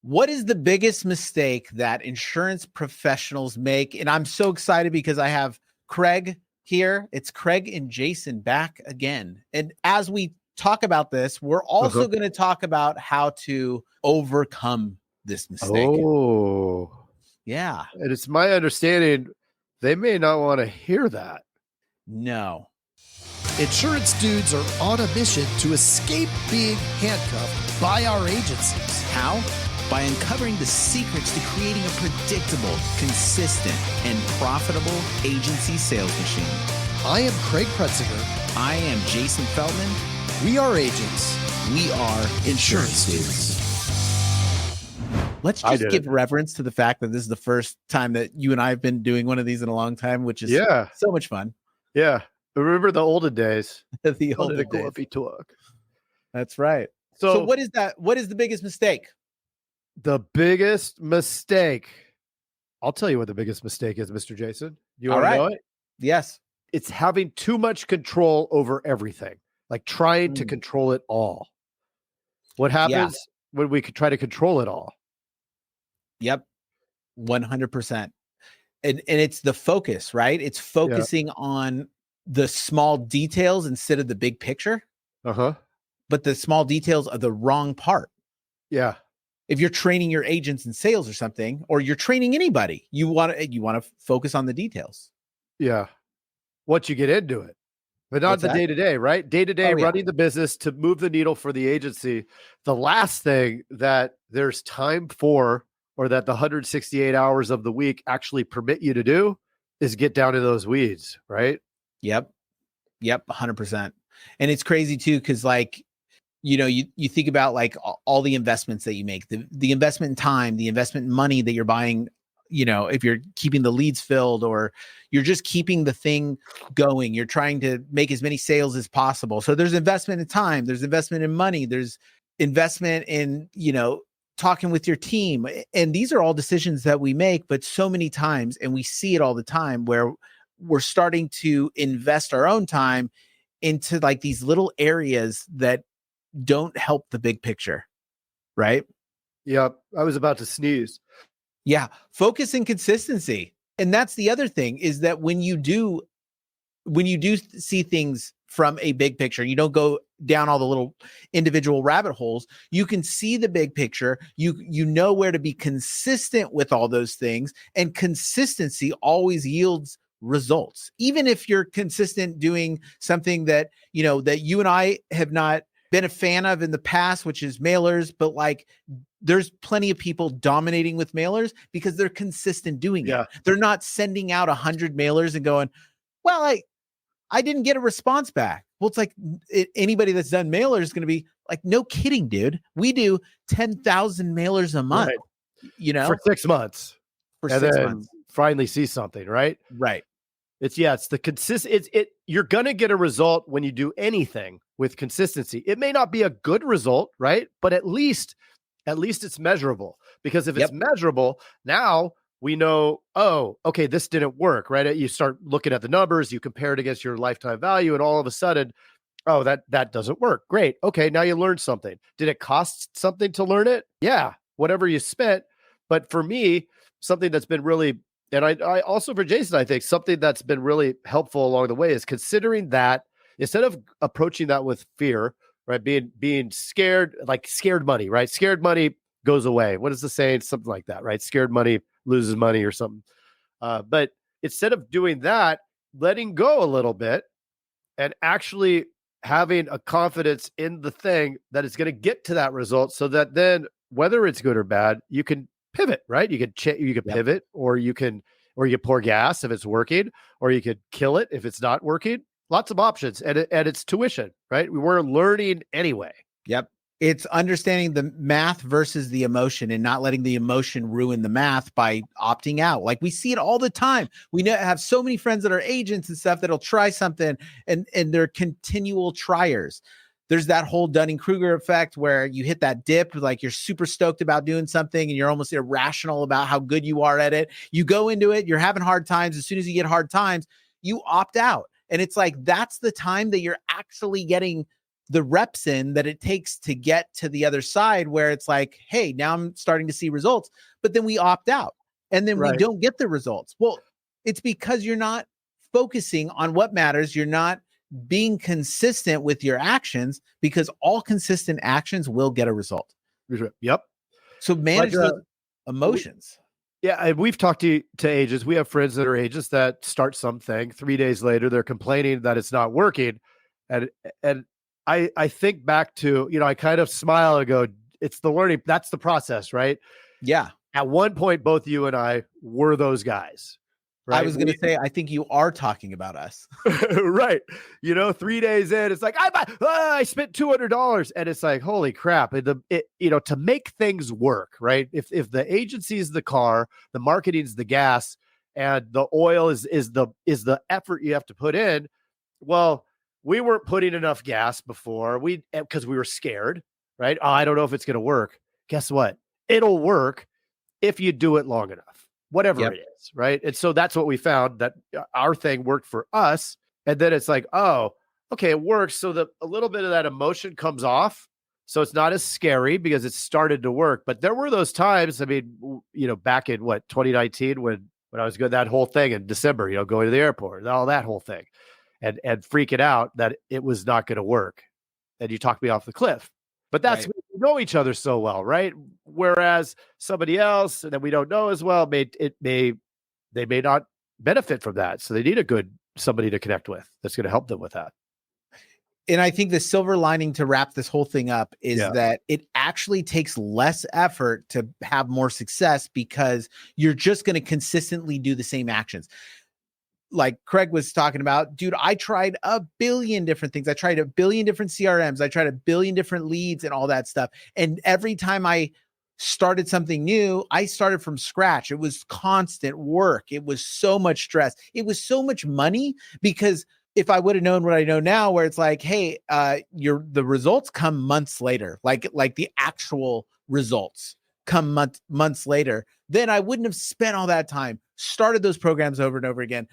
What is the biggest mistake that insurance professionals make? And I'm so excited because I have Craig here. It's Craig and Jason back again. And as we talk about this, we're also going to talk about how to overcome this mistake. Oh, yeah. And it's my understanding they may not want to hear that. No. Insurance dudes are on a mission to escape being handcuffed by our agencies. How? By uncovering the secrets to creating a predictable, consistent, and profitable agency sales machine. I am Craig Pretzinger. I am Jason Feldman. We are agents. We are insurance dudes. Let's just give reverence to the fact that this is the first time that you and I have been doing one of these in a long time, which is so much fun. Yeah. Remember the olden days. The olden days. Coffee talk. That's right. So what is that? What is the biggest mistake? The biggest mistake. I'll tell you what the biggest mistake is, Mr. Jason. You want to know it? Yes. It's having too much control over everything, like trying to control it all. What happens when we could try to control it all? Yep. 100%. And it's the focus, right? It's focusing on the small details instead of the big picture. But the small details are the wrong part. Yeah. If you're training your agents in sales or something, or you're training anybody, you want to focus on the details. Yeah. Once you get into it, but not the day-to-day, right? Day-to-day running the business to move the needle for the agency. The last thing that there's time for, or that the 168 hours of the week actually permit you to do, is get down in those weeds, right? Yep. 100%. And it's crazy too, because you think about like all the investments that you make, the investment in time, the investment in money that you're buying, if you're keeping the leads filled or you're just keeping the thing going, you're trying to make as many sales as possible. So there's investment in time, there's investment in money, there's investment in, talking with your team. And these are all decisions that we make, but so many times, and we see it all the time, where we're starting to invest our own time into like these little areas that don't help the big picture, right? Yep. I was about to sneeze. Yeah. Focus and consistency. And that's the other thing, is that when you do see things from a big picture, you don't go down all the little individual rabbit holes, you can see the big picture. You know where to be consistent with all those things, and consistency always yields results. Even if you're consistent doing something that, that you and I have not been a fan of in the past, which is mailers, but like there's plenty of people dominating with mailers because they're consistent doing it. They're not sending out 100 mailers and going, well, I didn't get a response back. Well, it's like anybody that's done mailers is going to be like, no kidding, dude. We do 10,000 mailers a month, for 6 months. For 6 months. Finally see something, right? Right. It's the consistent. You're going to get a result when you do anything with consistency. It may not be a good result, right? But at least it's measurable, because if it's measurable, now we know, oh, okay, this didn't work, right? You start looking at the numbers, you compare it against your lifetime value, and all of a sudden, oh, that doesn't work. Great. Okay. Now you learned something. Did it cost something to learn it? Yeah. Whatever you spent. But for me, something that's been really, and I also for Jason, I think something that's been really helpful along the way is considering that instead of approaching that with fear, right? Being scared, like scared money, right? Scared money goes away. What is the saying? Something like that, right? Scared money loses money or something. But instead of doing that, letting go a little bit and actually having a confidence in the thing that is going to get to that result, so that then whether it's good or bad, you can pivot, right? You can pivot, or you pour gas if it's working, or you could kill it if it's not working. Lots of options, and it's tuition, right? We're learning anyway. Yep. It's understanding the math versus the emotion, and not letting the emotion ruin the math by opting out. Like we see it all the time. We have so many friends that are agents and stuff that'll try something and they're continual triers. There's that whole Dunning-Kruger effect where you hit that dip, like you're super stoked about doing something and you're almost irrational about how good you are at it. You go into it, you're having hard times. As soon as you get hard times, you opt out. And it's like, that's the time that you're actually getting the reps in that it takes to get to the other side where it's like, hey, now I'm starting to see results, but then we opt out and then we Right. don't get the results. Well, it's because you're not focusing on what matters. You're not being consistent with your actions, because all consistent actions will get a result. Yep. So manage Like, those emotions. Yeah, and we've talked to agents. We have friends that are agents that start something. 3 days later, they're complaining that it's not working, and I think back to, I kind of smile and go, it's the learning. That's the process, right? Yeah. At one point, both you and I were those guys. Right? I was going to say, I think you are talking about us. Right. 3 days in, it's like, I spent $200, and it's like, holy crap. To make things work, right? If the agency's the car, the marketing's the gas, and the oil is the effort you have to put in. Well, we weren't putting enough gas before, because we were scared, right? Oh, I don't know if it's going to work. Guess what? It'll work if you do it long enough, whatever it is, right? And so that's what we found, that our thing worked for us. And then it's like, oh, okay, it works. So a little bit of that emotion comes off. So it's not as scary because it started to work. But there were those times, I mean, back in 2019, when I was good, that whole thing in December, going to the airport, all that whole thing, and freaking out that it was not going to work. And you talked me off the cliff. But that's Right. we know each other so well, right? Whereas somebody else that we don't know as well they may not benefit from that. So they need somebody to connect with that's going to help them with that. And I think the silver lining to wrap this whole thing up is that it actually takes less effort to have more success, because you're just going to consistently do the same actions. Like Craig was talking about, dude, I tried a billion different things. I tried a billion different CRMs. I tried a billion different leads and all that stuff. And every time I started something new, I started from scratch. It was constant work. It was so much stress. It was so much money, because if I would have known what I know now, where it's like, hey, the results come months later, like the actual results come months later, then I wouldn't have spent all that time, started those programs over and over again,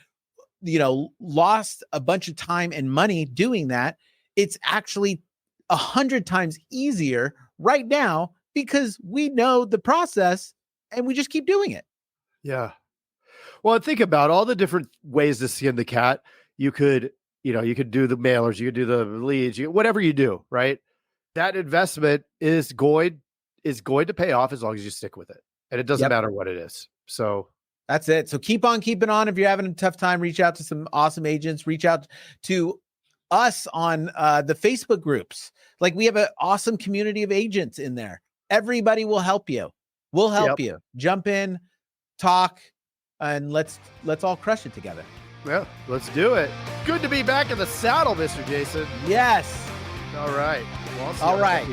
lost a bunch of time and money doing that. It's actually 100 times easier right now, because we know the process and we just keep doing it. Yeah. Well, think about all the different ways to skin the cat. You could do the mailers, you could do the leads, whatever you do, right? That investment is going to pay off as long as you stick with it. And it doesn't matter what it is. So that's it. So keep on keeping on. If you're having a tough time, reach out to some awesome agents. Reach out to us on the Facebook groups. Like, we have an awesome community of agents in there. Everybody will help you. We'll help you. Jump in, talk, and let's all crush it together. Yeah, let's do it. Good to be back in the saddle, Mr. Jason. Yes. All right. Well, all right.